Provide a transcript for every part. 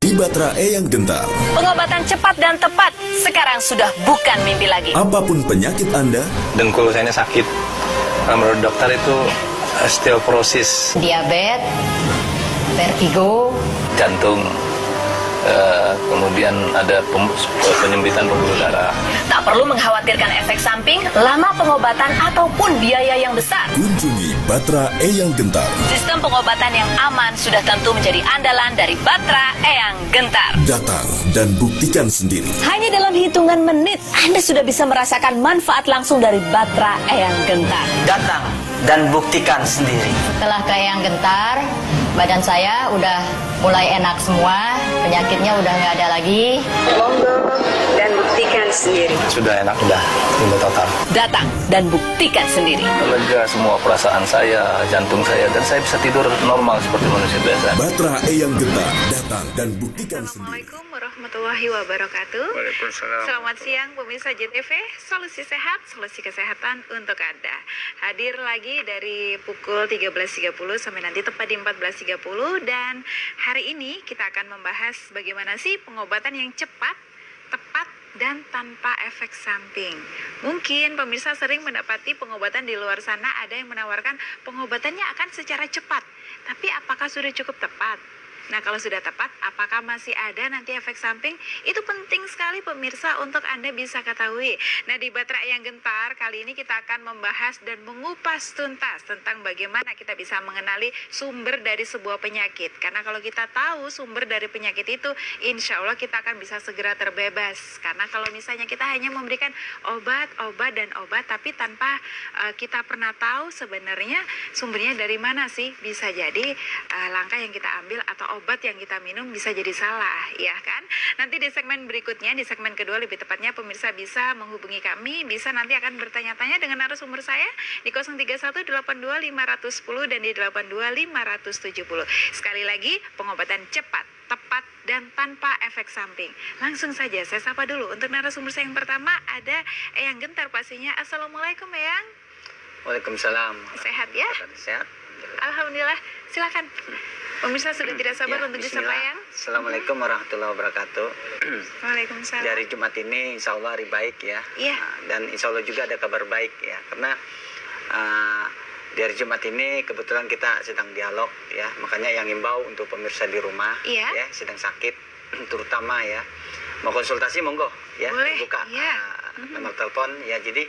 di Batra Eyang Gentar. Pengobatan cepat dan tepat sekarang sudah bukan mimpi lagi. Apapun penyakit Anda, dengkul saya ini sakit. Menurut dokter itu osteoporosis, diabetes, vertigo, jantung, kemudian ada penyempitan pembuluh darah. Tak perlu mengkhawatirkan efek samping, lama pengobatan ataupun biaya yang besar. kunjungi Batra Eyang Gentar. Sistem pengobatan yang aman sudah tentu menjadi andalan dari Batra Eyang Gentar. Datang dan buktikan sendiri. Hanya dalam hitungan menit, Anda sudah bisa merasakan manfaat langsung dari Batra Eyang Gentar. Datang dan buktikan sendiri. setelah ke Eyang Gentar, badan saya udah mulai enak semua, penyakitnya udah nggak ada lagi. Monggo dan buktikan sendiri. Sudah enak, udah total. Datang dan buktikan sendiri. Lega semua perasaan saya, jantung saya, dan saya bisa tidur normal seperti manusia biasa. Batra Eyang Gentar. Datang dan buktikan sendiri. Assalamualaikum warahmatullahi wabarakatuh. Waalaikumsalam. Selamat siang pemirsa JTV, solusi sehat, solusi kesehatan untuk Anda. Hadir lagi dari pukul 13.30 sampai nanti tepat di 14.30, dan hari ini kita akan membahas bagaimana sih pengobatan yang cepat, tepat, dan tanpa efek samping. Mungkin pemirsa sering mendapati pengobatan di luar sana ada yang menawarkan pengobatannya akan secara cepat. Tapi apakah sudah cukup tepat? Nah, kalau sudah tepat, apakah masih ada nanti efek samping? Itu penting sekali pemirsa untuk Anda bisa ketahui. Nah, di Batra Eyang Gentar kali ini kita akan membahas dan mengupas tuntas tentang bagaimana kita bisa mengenali sumber dari sebuah penyakit. Karena kalau kita tahu sumber dari penyakit itu, insya Allah kita akan bisa segera terbebas. Karena kalau misalnya kita hanya memberikan obat, tapi tanpa kita pernah tahu sebenarnya sumbernya dari mana sih, bisa jadi langkah yang kita ambil atau obat yang kita minum bisa jadi salah, ya kan? Nanti di segmen berikutnya, di segmen kedua lebih tepatnya, pemirsa bisa menghubungi kami, bisa nanti akan bertanya-tanya dengan narasumber saya di 031825010 dan di 82570. Sekali lagi, pengobatan cepat, tepat, dan tanpa efek samping. Langsung saja saya sapa dulu untuk narasumber saya yang pertama, ada Eyang Gentar pastinya. Assalamualaikum Eyang. Waalaikumsalam. Sehat ya? Sehat. Alhamdulillah. Silakan. Pemirsa sudah tidak sabar untuk disapa Eyang. Assalamualaikum warahmatullahi wabarakatuh. Waalaikumsalam. Dari Jumat ini insya Allah hari baik ya. Iya. Dan insya Allah juga ada kabar baik ya. Karena dari Jumat ini kebetulan kita sedang dialog ya. Makanya yang imbau untuk pemirsa di rumah Iya. ya, sedang sakit terutama ya. Mau konsultasi monggo ya. Boleh, Buka iya. nomor telepon ya. Jadi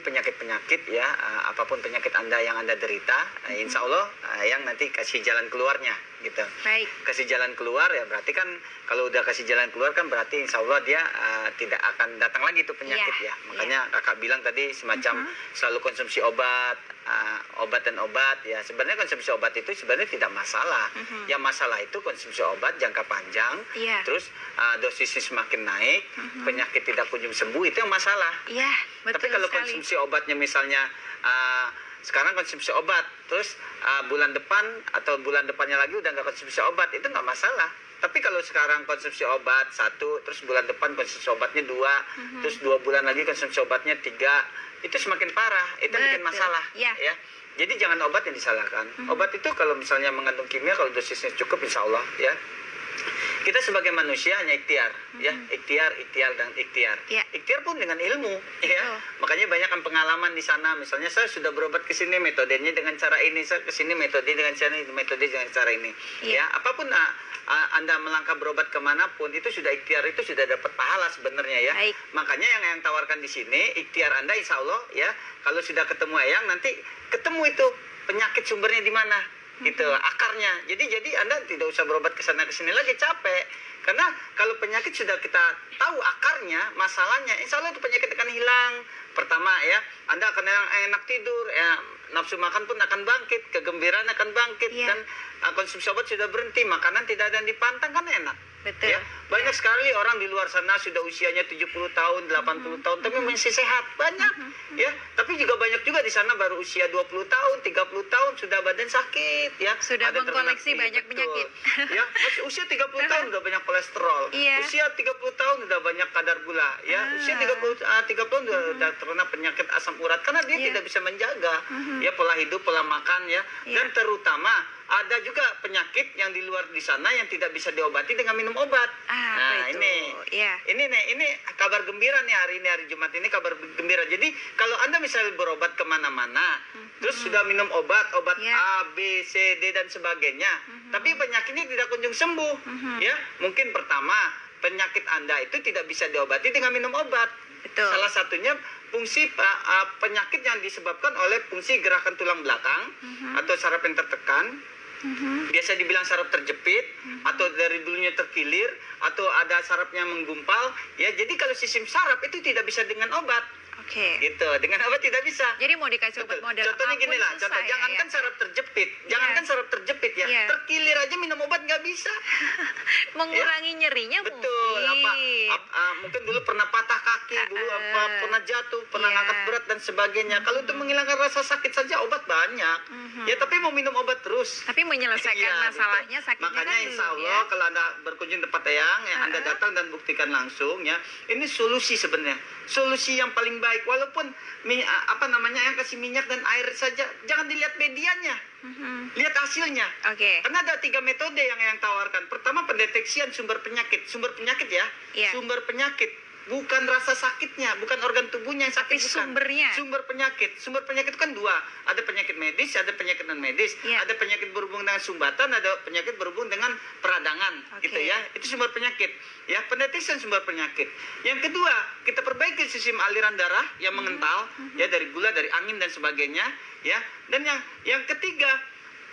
penyakit-penyakit ya, apapun penyakit Anda yang Anda derita, insya Allah yang nanti kasih jalan keluarnya gitu. Baik. Kasih jalan keluar ya, berarti kan kalau udah kasih jalan keluar kan berarti insya Allah dia tidak akan datang lagi tuh penyakit ya. Makanya kakak bilang tadi semacam selalu konsumsi obat dan obat ya. Sebenarnya konsumsi obat itu sebenarnya tidak masalah. Yang masalah itu konsumsi obat jangka panjang, terus dosisnya semakin naik, penyakit tidak kunjung sembuh, itu yang masalah. Iya, betul. Tapi kalau sekali. konsumsi obatnya misalnya sekarang konsumsi obat, terus bulan depan atau bulan depannya lagi udah nggak konsumsi obat, itu nggak masalah. Tapi kalau sekarang konsumsi obat 1, terus bulan depan konsumsi obatnya 2, terus 2 bulan lagi konsumsi obatnya 3, itu semakin parah, itu bikin masalah. Ya. Ya. Jadi jangan obat yang disalahkan. Obat itu kalau misalnya mengandung kimia, kalau dosisnya cukup insya Allah ya. Kita sebagai manusia hanya ikhtiar, ya, ikhtiar dan ikhtiar. Ya. Ikhtiar pun dengan ilmu, ya. Makanya banyak kan pengalaman di sana. Misalnya saya sudah berobat ke sini metodenya dengan cara ini, saya ke sini metode dengan cara ini. Ya. Ya, apapun Anda melangkah berobat kemanapun itu sudah ikhtiar, itu sudah dapat pahala sebenarnya ya. Baik. Makanya yang tawarkan di sini ikhtiar Anda insya Allah ya. Kalau sudah ketemu Eyang nanti ketemu itu penyakit sumbernya di mana. Gitu akarnya. Jadi Anda tidak usah berobat ke sana ke sini lagi, capek. Karena kalau penyakit sudah kita tahu akarnya, masalahnya, insya Allah itu penyakit akan hilang. Pertama ya, Anda akan enak tidur, ya, nafsu makan pun akan bangkit, kegembiraan akan bangkit, dan konsumsi obat sudah berhenti, makanan tidak ada yang dipantang, kan enak. Betul. Ya, banyak sekali orang di luar sana sudah usianya 70 tahun, 80 tahun, tapi masih sehat. Banyak. Ya, tapi juga banyak juga di sana baru usia 20 tahun, 30 tahun sudah badan sakit, ya. Sudah Ada mengkoleksi ternak, banyak penyakit. Ya, masih usia 30 tahun udah banyak kolesterol. Iya. Usia 30 tahun udah banyak kadar gula, ya. Usia 30 tahun udah terkena penyakit asam urat karena dia tidak bisa menjaga ya pola hidup, pola makan ya. Dan terutama ada juga penyakit yang di luar di sana yang tidak bisa diobati dengan minum obat. Apa itu? Ya. Ini kabar gembira nih hari ini, hari Jumat ini kabar gembira. Jadi kalau Anda misalnya berobat kemana-mana, terus sudah minum obat Ya. A, B, C, D dan sebagainya, tapi penyakitnya tidak kunjung sembuh, ya mungkin pertama penyakit Anda itu tidak bisa diobati dengan minum obat. Betul. Salah satunya fungsi penyakit yang disebabkan oleh fungsi gerakan tulang belakang atau saraf yang tertekan. Biasa dibilang saraf terjepit atau dari dulunya terkilir atau ada sarafnya menggumpal. Ya, jadi kalau sistem saraf itu tidak bisa dengan obat. Oke. Gitu, dengan obat tidak bisa. Jadi mau dikasih obat Betul. model Contohnya apapun gini lah, susah contoh ya, jangankan ya. saraf terjepit, jangankan saraf terjepit ya, Iya. terkilir aja minum obat nggak bisa. Mengurangi nyerinya Betul, mungkin. mungkin dulu pernah patah kaki, dulu pernah jatuh, pernah Iya. ngangkat berat dan sebagainya. Kalau untuk menghilangkan rasa sakit saja obat banyak. Ya tapi mau minum obat terus. Tapi menyelesaikan Iya, masalahnya gitu. sakitnya Makanya kan insya belum Allah ya. kalau Anda berkunjung tempat Eyang, ya, Anda datang dan buktikan langsung ya. Ini solusi sebenarnya, solusi yang paling baik. Walaupun yang kasih minyak dan air saja, jangan dilihat medianya, lihat hasilnya. Oke. Karena ada 3 metode yang tawarkan. Pertama, pendeteksian sumber penyakit ya, Iya. sumber penyakit. Bukan rasa sakitnya, bukan organ tubuhnya yang sakit, Tapi bukan. sumbernya. Sumber penyakit itu kan 2. Ada penyakit medis, ada penyakit non medis. Iya. Ada penyakit berhubung dengan sumbatan, ada penyakit berhubung dengan peradangan, Oke. gitu ya. Itu sumber penyakit. Ya, pendeteksian sumber penyakit. Yang kedua, kita perbaiki sistem aliran darah yang mengental, ya dari gula, dari angin dan sebagainya, ya. Dan yang ketiga,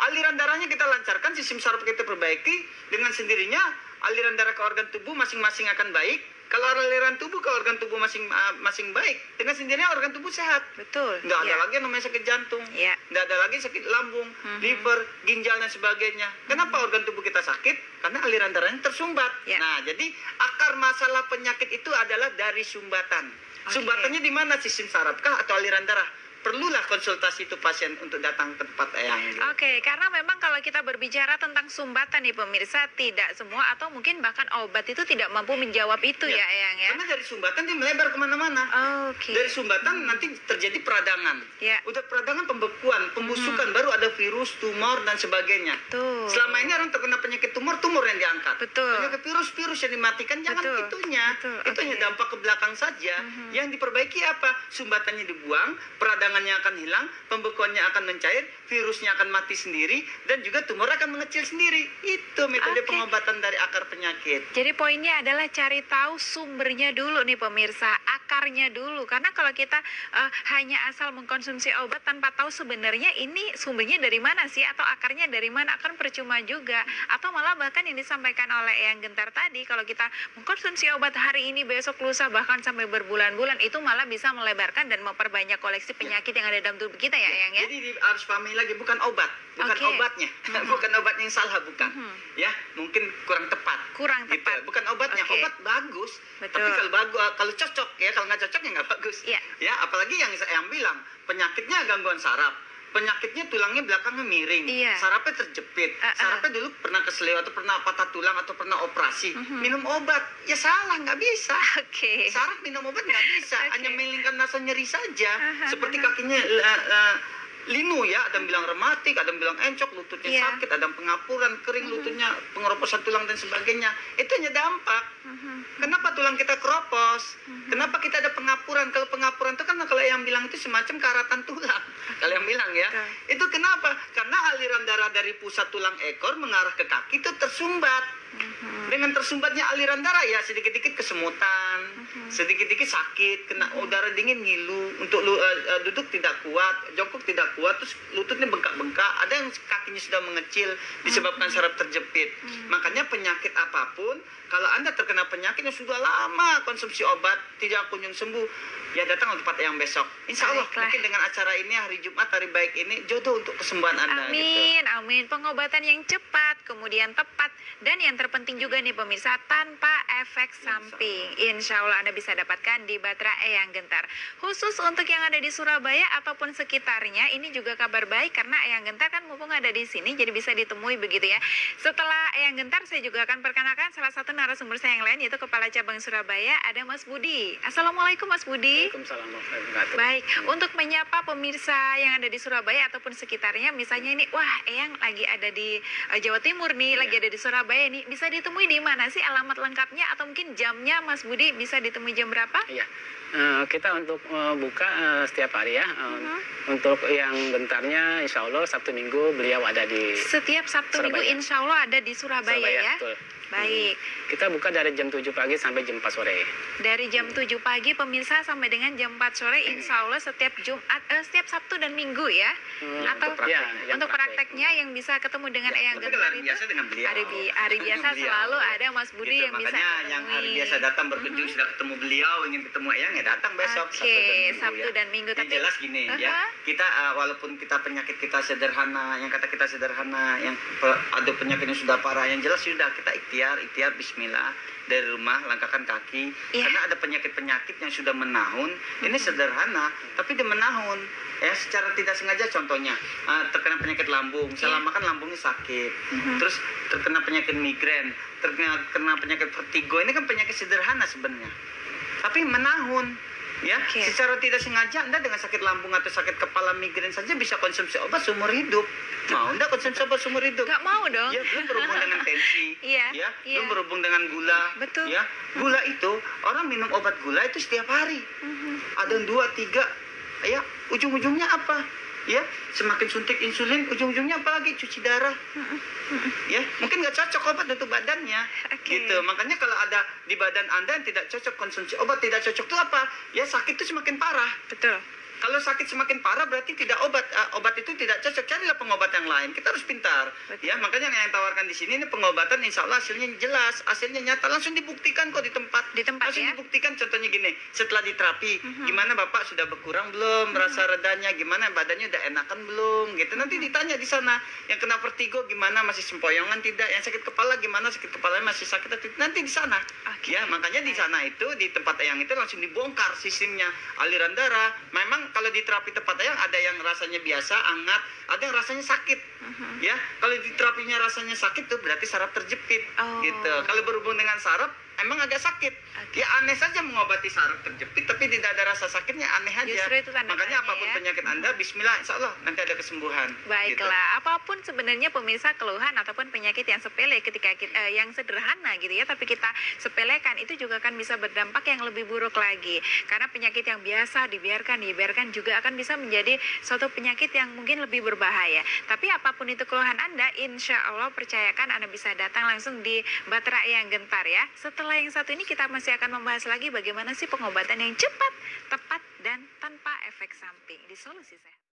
aliran darahnya kita lancarkan, sistem saraf kita perbaiki, dengan sendirinya aliran darah ke organ tubuh masing-masing akan baik. Kalau aliran tubuh ke organ tubuh masing-masing baik, dengan sendirinya organ tubuh sehat. Betul. Nggak ada Ya. lagi yang namanya sakit jantung, Iya. nggak ada lagi sakit lambung, liver, ginjal dan sebagainya. Kenapa organ tubuh kita sakit? Karena aliran darahnya tersumbat. Ya. Nah, jadi akar masalah penyakit itu adalah dari sumbatan. Oke. Sumbatannya di mana? Sistem sarafkah atau aliran darah? Perlulah konsultasi itu pasien untuk datang ke tempat Eyang. Gitu. Oke, karena memang kalau kita berbicara tentang sumbatan nih pemirsa, tidak semua atau mungkin bahkan obat itu tidak mampu menjawab itu ya, Eyang ya. Karena dari sumbatan dia melebar kemana-mana. Oke. Dari sumbatan nanti terjadi peradangan. Ya. Udah peradangan, pembekuan, pembusukan, baru ada virus, tumor dan sebagainya. Betul. Selama ini orang terkena penyakit tumor yang diangkat. Betul. Penyakit virus yang dimatikan, jangan Betul. itunya. Betul. Itu hanya Oke. dampak ke belakang saja. Yang diperbaiki apa? Sumbatannya dibuang, peradangannya akan hilang, pembekuannya akan mencair, virusnya akan mati sendiri, dan juga tumor akan mengecil sendiri. Itu metode Oke. pengobatan dari akar penyakit. Jadi poinnya adalah cari tahu sumbernya dulu nih pemirsa, akarnya dulu. Karena kalau kita hanya asal mengkonsumsi obat tanpa tahu sebenarnya ini sumbernya dari mana sih atau akarnya dari mana, akan percuma juga. Atau malah bahkan yang disampaikan oleh Eyang Gentar tadi, kalau kita mengkonsumsi obat hari ini, besok, lusa, bahkan sampai berbulan-bulan, itu malah bisa melebarkan dan memperbanyak koleksi penyakit yang ada dalam tubuh kita ya Eyang ya. Jadi harus pahami lagi, bukan obat, bukan Oke. obatnya, bukan obatnya yang salah, bukan. Ya, mungkin kurang tepat. Kurang Gitu. tepat. Bukan obatnya, Oke. obat bagus. Betul. Tapi kalau cocok ya, kalau nggak cocok ya nggak bagus. Iya. Ya, apalagi yang saya bilang, penyakitnya gangguan saraf. Penyakitnya tulangnya belakangnya miring, Iya. sarafnya terjepit, sarafnya dulu pernah keseleo atau pernah patah tulang atau pernah operasi, minum obat, ya salah, nggak bisa. Oke. Saraf minum obat nggak bisa, Oke. hanya menghilangkan rasa nyeri saja. Seperti kakinya linu ya, ada yang bilang rematik, ada yang bilang encok, lututnya Iya. sakit, ada yang pengapuran, kering lututnya, pengeroposan tulang dan sebagainya. Itu hanya dampak. Kenapa tulang kita keropos? Kenapa kita ada pengapuran? Kalau pengapuran itu kan kalau yang bilang itu semacam karatan tulang. Kalau yang bilang ya, Betul. itu kenapa? Karena aliran darah dari pusat tulang ekor mengarah ke kaki itu tersumbat. Dengan tersumbatnya aliran darah ya sedikit-dikit kesemutan, sedikit-dikit sakit, kena udara dingin ngilu, untuk duduk tidak kuat, jongkok tidak kuat, terus lututnya bengkak-bengkak, ada yang kakinya sudah mengecil disebabkan saraf terjepit. Makanya penyakit apapun, kalau Anda terkena penyakit yang sudah lama konsumsi obat tidak kunjung sembuh, ya datang ke tempat yang besok. Insya Allah Baiklah. mungkin dengan acara ini, hari Jumat, hari baik ini, jodoh untuk kesembuhan Anda. Gitu. Amin, amin. Pengobatan yang cepat, kemudian tepat, dan yang terpenting juga nih pemirsa, tanpa efek samping. Insya Allah Anda bisa dapatkan di Batra Eyang Gentar. Khusus untuk yang ada di Surabaya ataupun sekitarnya, ini juga kabar baik karena Eyang Gentar kan mumpung ada di sini, jadi bisa ditemui begitu ya. Setelah Eyang Gentar, saya juga akan perkenalkan salah satu narasumber saya yang lain, yaitu Kepala Cabang Surabaya, ada Mas Budi. Assalamualaikum Mas Budi. Waalaikumsalam warahmatullahi wabarakatuh. Baik, untuk menyapa pemirsa yang ada di Surabaya ataupun sekitarnya, misalnya ini, wah Eyang lagi ada di Jawa Timur nih, lagi ada di Surabaya nih, bisa ditemui di mana sih alamat lengkapnya atau mungkin jamnya Mas Budi bisa ditemui jam berapa? Iya, kita untuk buka setiap hari ya. Untuk yang gentarnya, insya Allah Sabtu Minggu beliau ada di Setiap Sabtu Minggu Surabaya. insya Allah ada di Surabaya, ya? Betul. Baik. Kita buka dari jam 7 pagi sampai jam 4 sore. Dari jam 7 pagi pemirsa sampai dengan jam 4 sore insya Allah setiap Jumat, setiap Sabtu dan Minggu ya? Atau untuk praktek. Ya, yang untuk praktek. prakteknya yang bisa ketemu dengan Eyang Tapi Gentar kalau itu biasa dengan beliau. hari biasa Beliau. selalu ada Mas Budi Gitu, yang bisa makanya ditemui. yang hari biasa datang berkunjung sudah ketemu beliau, ingin ketemu Eyang ya datang besok Oke, Sabtu dan Minggu. Yang jelas gini ya, kita walaupun kita penyakit kita sederhana, yang kata kita sederhana, yang ada penyakitnya sudah parah, yang jelas sudah kita ikhtiar Bismillah dari rumah langkahkan kaki. Iya. Karena ada penyakit-penyakit yang sudah menahun, ini sederhana tapi dia menahun ya secara tidak sengaja. Contohnya terkena penyakit lambung, selama kan lambungnya sakit, terus terkena penyakit migrain, terkena penyakit vertigo, ini kan penyakit sederhana sebenarnya tapi menahun ya. Oke. Secara tidak sengaja Anda dengan sakit lambung atau sakit kepala migrain saja bisa konsumsi obat seumur hidup. Mau Anda konsumsi obat seumur hidup? Nggak mau dong. Ya, belum berhubung dengan tensi. Iya, Ya, iya. belum berhubung dengan gula. Betul. Ya, gula itu orang minum obat gula itu setiap hari. Ada yang 2, 3. Ya, ujung-ujungnya apa? Ya, semakin suntik insulin, ujung-ujungnya apa lagi? Cuci darah. Ya, mungkin nggak cocok obat untuk badannya. Oke. Gitu. Makanya kalau ada di badan Anda yang tidak cocok konsumsi obat, tidak cocok itu apa? Ya, sakit itu semakin parah. Betul. Kalau sakit semakin parah berarti tidak obat itu tidak cocok. Carilah pengobat yang lain. Kita harus pintar. Betul. Ya, makanya yang tawarkan di sini ini pengobatan insya Allah hasilnya jelas, hasilnya nyata, langsung dibuktikan kok di tempat. Di tempat, langsung ya? dibuktikan. Contohnya gini, setelah diterapi, gimana Bapak sudah berkurang belum? Rasa redanya gimana? Badannya udah enakan belum? Gitu. Nanti ditanya di sana. Yang kena vertigo gimana? Masih sempoyongan tidak? Yang sakit kepala gimana? Sakit kepalanya masih sakit atau tidak? Nanti di sana. Oke. Ya, makanya di sana itu di tempat Eyang itu langsung dibongkar sistemnya, aliran darah. Memang kalau di terapi tempat Eyang ada yang rasanya biasa, hangat, ada yang rasanya sakit. Ya, kalau di terapinya rasanya sakit tuh berarti saraf terjepit. Oh. Gitu. Kalau berhubung dengan saraf emang agak sakit. Oke. Ya aneh saja mengobati saraf terjepit tapi tidak ada rasa sakitnya, aneh aja. Justru itu tanda Makanya tanya, apapun ya. penyakit Anda, bismillah insya Allah nanti ada kesembuhan. Baiklah, apapun sebenarnya pemirsa keluhan ataupun penyakit yang sepele ketika yang sederhana gitu ya, tapi kita sepelekan itu juga akan bisa berdampak yang lebih buruk lagi. Karena penyakit yang biasa dibiarkan juga akan bisa menjadi suatu penyakit yang mungkin lebih berbahaya. Tapi apapun itu keluhan Anda, insya Allah percayakan Anda bisa datang langsung di Batra Eyang Gentar ya. Setelah yang satu ini kita masih akan membahas lagi bagaimana sih pengobatan yang cepat, tepat, dan tanpa efek samping di Solusi Sehat.